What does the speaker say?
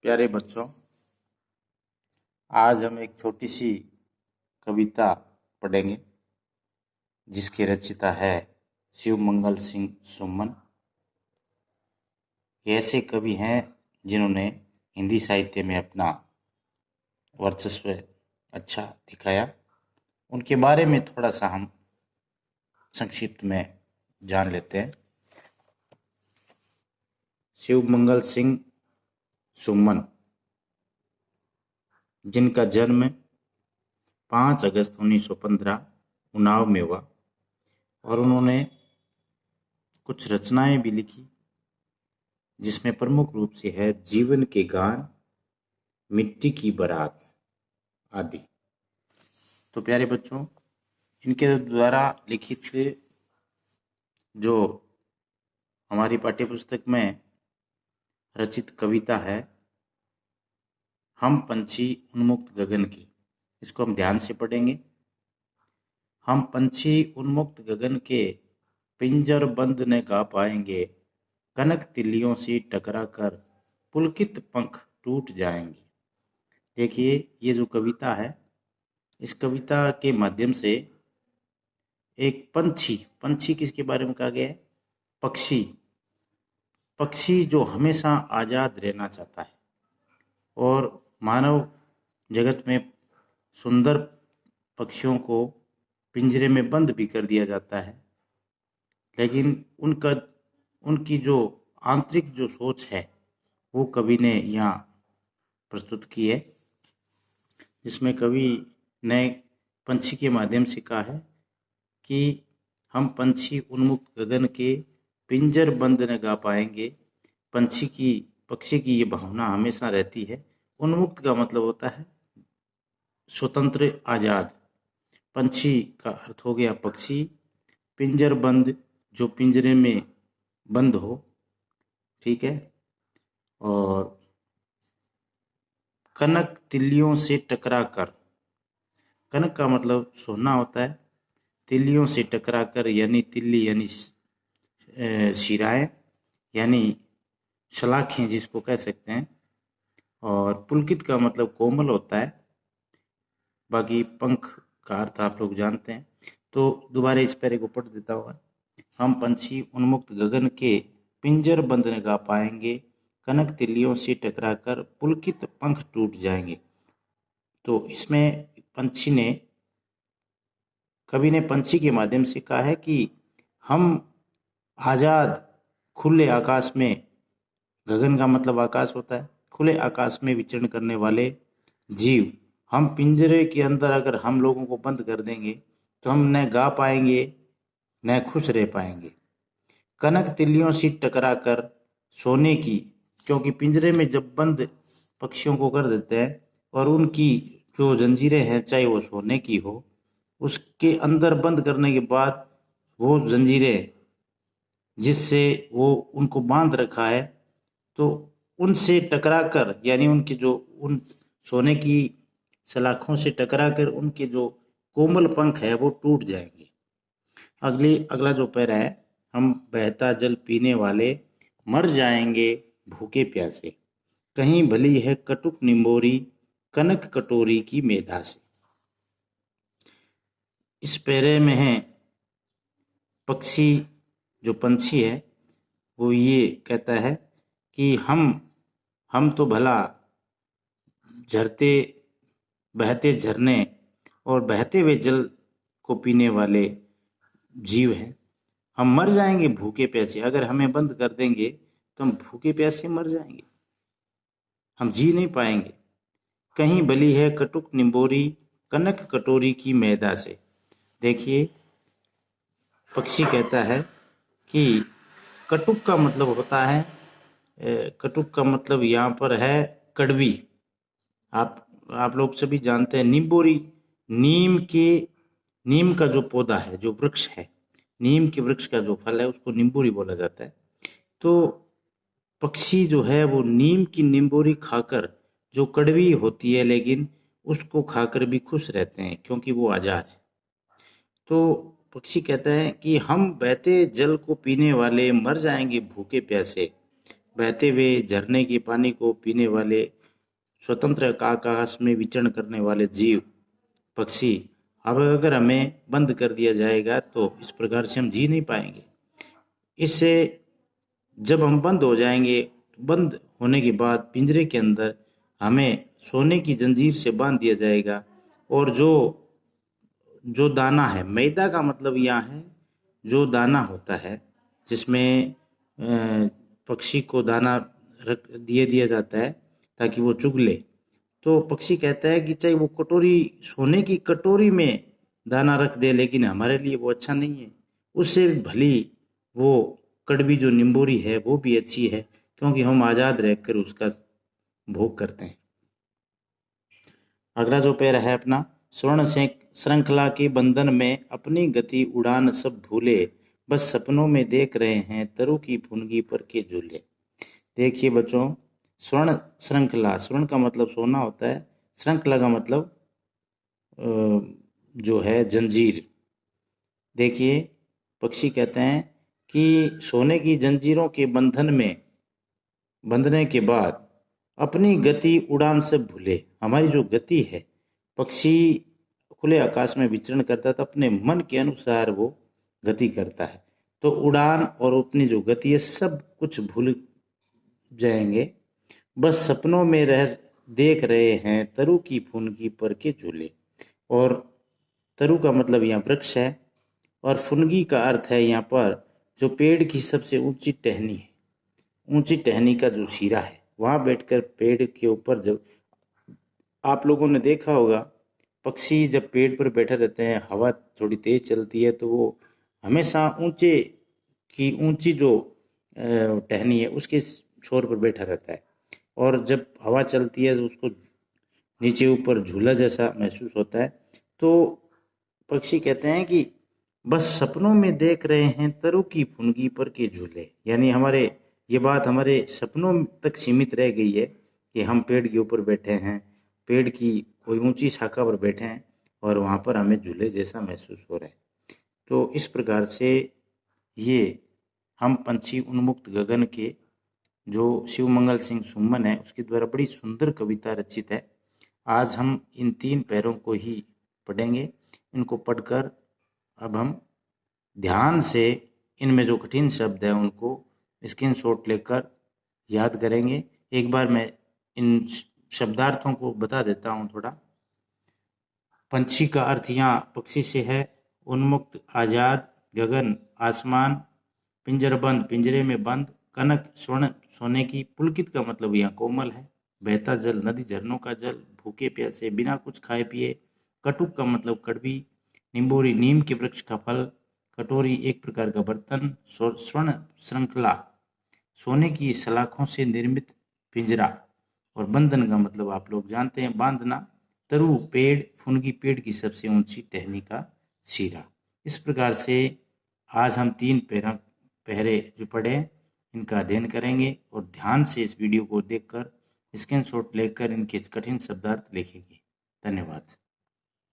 प्यारे बच्चों, आज हम एक छोटी सी कविता पढ़ेंगे जिसके रचयिता है शिव मंगल सिंह सुमन। ये ऐसे कवि हैं जिन्होंने हिंदी साहित्य में अपना वर्चस्व अच्छा दिखाया। उनके बारे में थोड़ा सा हम संक्षिप्त में जान लेते हैं। शिव मंगल सिंह सुमन, जिनका जन्म 5 अगस्त 1915 उन्नाव में हुआ और उन्होंने कुछ रचनाएं भी लिखी जिसमें प्रमुख रूप से है जीवन के गान, मिट्टी की बारात आदि। तो प्यारे बच्चों, इनके द्वारा लिखित जो हमारी पाठ्यपुस्तक में रचित कविता है हम पंछी उन्मुक्त गगन की, इसको हम ध्यान से पढ़ेंगे। हम पंछी उन्मुक्त गगन के पिंजर बंद न गा पाएंगे, कनक तिल्लियों से टकरा कर पुलकित पंख टूट जाएंगे। देखिए, ये जो कविता है, इस कविता के माध्यम से एक पंछी किसके बारे में कहा गया है? पक्षी जो हमेशा आजाद रहना चाहता है और मानव जगत में सुंदर पक्षियों को पिंजरे में बंद भी कर दिया जाता है, लेकिन उनकी जो आंतरिक जो सोच है वो कवि ने यहाँ प्रस्तुत की है, जिसमें कवि ने पंछी के माध्यम से कहा है कि हम पंछी उन्मुक्त गगन के पिंजर बंद न गा पाएंगे। पक्षी की ये भावना हमेशा रहती है। उन्मुक्त का मतलब होता है स्वतंत्र, आजाद। पंछी का अर्थ हो गया पक्षी, पिंजर बंद जो पिंजरे में बंद हो, ठीक है। और कनक तिल्लियों से टकरा कर, कनक का मतलब सोना होता है, तिल्लियों से टकरा कर यानी तिल्ली यानी शिराएं यानी शलाखें जिसको कह सकते हैं, और पुलकित का मतलब कोमल होता है। बाकी पंख का अर्थ आप लोग जानते हैं। तो दोबारा इस पैरे को पढ़ देता हूँ। हम पंछी उन्मुक्त गगन के पिंजर बंद न गा पाएंगे, कनक तिल्लियों से टकरा कर पुलकित पंख टूट जाएंगे। तो इसमें कवि ने पंछी के माध्यम से कहा है कि हम आजाद खुले आकाश में, गगन का मतलब आकाश होता है, खुले आकाश में विचरण करने वाले जीव, हम पिंजरे के अंदर अगर हम लोगों को बंद कर देंगे तो हम न गा पाएंगे न खुश रह पाएंगे। कनक तिल्लियों से टकरा कर सोने की, क्योंकि पिंजरे में जब बंद पक्षियों को कर देते हैं और उनकी जो जंजीरें हैं चाहे वो सोने की हो, उसके अंदर बंद करने के बाद वो जंजीरें जिससे वो उनको बांध रखा है, तो उनसे टकरा कर यानी उनके जो उन सोने की सलाखों से टकरा कर उनके जो कोमल पंख है वो टूट जाएंगे। अगला जो पैरा है, हम बहता जल पीने वाले मर जाएंगे भूखे प्यासे, कहीं भली है कटुक निम्बोरी कनक कटोरी की मेधा से। इस पैरे में है जो पंछी है वो ये कहता है कि हम तो भला बहते झरने और बहते हुए जल को पीने वाले जीव हैं। हम मर जाएंगे भूखे प्यासे, अगर हमें बंद कर देंगे तो हम भूखे प्यासे मर जाएंगे, हम जी नहीं पाएंगे। कहीं भली है कटुक निम्बोरी कनक कटोरी की मैदा से। देखिए, पक्षी कहता है कि कटुक का मतलब होता है, कटुक का मतलब यहाँ पर है कड़वी। आप लोग सभी जानते हैं निम्बोरी, नीम का जो पौधा है, जो वृक्ष है, नीम के वृक्ष का जो फल है उसको निम्बोरी बोला जाता है। तो पक्षी जो है वो नीम की निम्बोरी खाकर, जो कड़वी होती है लेकिन उसको खाकर भी खुश रहते हैं क्योंकि वो आजाद है। तो पक्षी कहता है कि हम बहते जल को पीने वाले मर जाएंगे भूखे प्यासे, बहते हुए झरने के पानी को पीने वाले, स्वतंत्र आकाश में विचरण करने वाले जीव, पक्षी, अब अगर हमें बंद कर दिया जाएगा तो इस प्रकार से हम जी नहीं पाएंगे। इससे जब हम बंद हो जाएंगे, बंद होने के बाद पिंजरे के अंदर हमें सोने की जंजीर से बांध दिया जाएगा, और जो जो दाना है, मैदा का मतलब यहाँ है जो दाना होता है, जिसमें पक्षी को दाना रख दिया जाता है ताकि वो चुग ले। तो पक्षी कहता है कि चाहे वो कटोरी, सोने की कटोरी में दाना रख दे, लेकिन हमारे लिए वो अच्छा नहीं है। उससे भली वो कड़वी जो निम्बोरी है वो भी अच्छी है, क्योंकि हम आज़ाद रहकर उसका भोग करते हैं। अगला जो पैरा है अपना, स्वर्ण से श्रृंखला के बंधन में अपनी गति उड़ान सब भूले, बस सपनों में देख रहे हैं तरु की फुनगी पर के झूले। देखिए बच्चों, स्वर्ण श्रृंखला, स्वर्ण का मतलब सोना होता है, श्रृंखला का मतलब जो है जंजीर। देखिए पक्षी कहते हैं कि सोने की जंजीरों के बंधन में बंधने के बाद अपनी गति उड़ान से भूले। हमारी जो गति है, पक्षी खुले आकाश में विचरण करता है तो अपने मन के अनुसार वो गति करता है, तो उड़ान और अपनी जो गति है सब कुछ भूल जाएंगे, बस सपनों में रह देख रहे हैं तरु की फुनगी पर के झूले। और तरु का मतलब यहाँ वृक्ष है, और फुनगी का अर्थ है यहाँ पर जो पेड़ की सबसे ऊंची टहनी है, ऊंची टहनी का जो सिरा है, वहां बैठकर पेड़ के ऊपर, जब आप लोगों ने देखा होगा पक्षी जब पेड़ पर बैठे रहते हैं, हवा थोड़ी तेज चलती है तो वो हमेशा ऊंचे की ऊंची जो टहनी है उसके छोर पर बैठा रहता है, और जब हवा चलती है तो उसको नीचे ऊपर झूला जैसा महसूस होता है। तो पक्षी कहते हैं कि बस सपनों में देख रहे हैं तरु की फुनगी पर के झूले, यानी हमारे ये बात हमारे सपनों तक सीमित रह गई है कि हम पेड़ के ऊपर बैठे हैं, पेड़ की कोई ऊंची शाखा पर बैठे हैं और वहाँ पर हमें झूले जैसा महसूस हो रहा है। तो इस प्रकार से ये हम पंछी उन्मुक्त गगन के जो शिवमंगल सिंह सुमन है उसके द्वारा बड़ी सुंदर कविता रचित है। आज हम इन 3 पैरों को ही पढ़ेंगे। इनको पढ़कर अब हम ध्यान से इनमें जो कठिन शब्द है उनको स्क्रीनशॉट लेकर याद करेंगे। एक बार मैं इन शब्दार्थों को बता देता हूँ थोड़ा। पंछी का अर्थ यहाँ पक्षी से है, उन्मुक्त आजाद, गगन आसमान, पिंजरबंद पिंजरे में बंद, कनक स्वर्ण सोने की, पुलकित का मतलब यहाँ कोमल है, बहता जल नदी झरनों का जल, भूखे प्यासे बिना कुछ खाए पिए, कटुक का मतलब कड़वी, निम्बोरी नीम के वृक्ष का फल, कटोरी एक प्रकार का बर्तन, स्वर्ण श्रृंखला सोने की सलाखों से निर्मित पिंजरा, और बंधन का मतलब आप लोग जानते हैं बांधना, तरु पेड़, फुनगी पेड़ की सबसे ऊंची टहनी का सिरा। इस प्रकार से आज हम 3 पहरे जो पढ़े इनका अध्ययन करेंगे और ध्यान से इस वीडियो को देखकर स्क्रीनशॉट लेकर इनके कठिन शब्दार्थ लिखेंगे। धन्यवाद।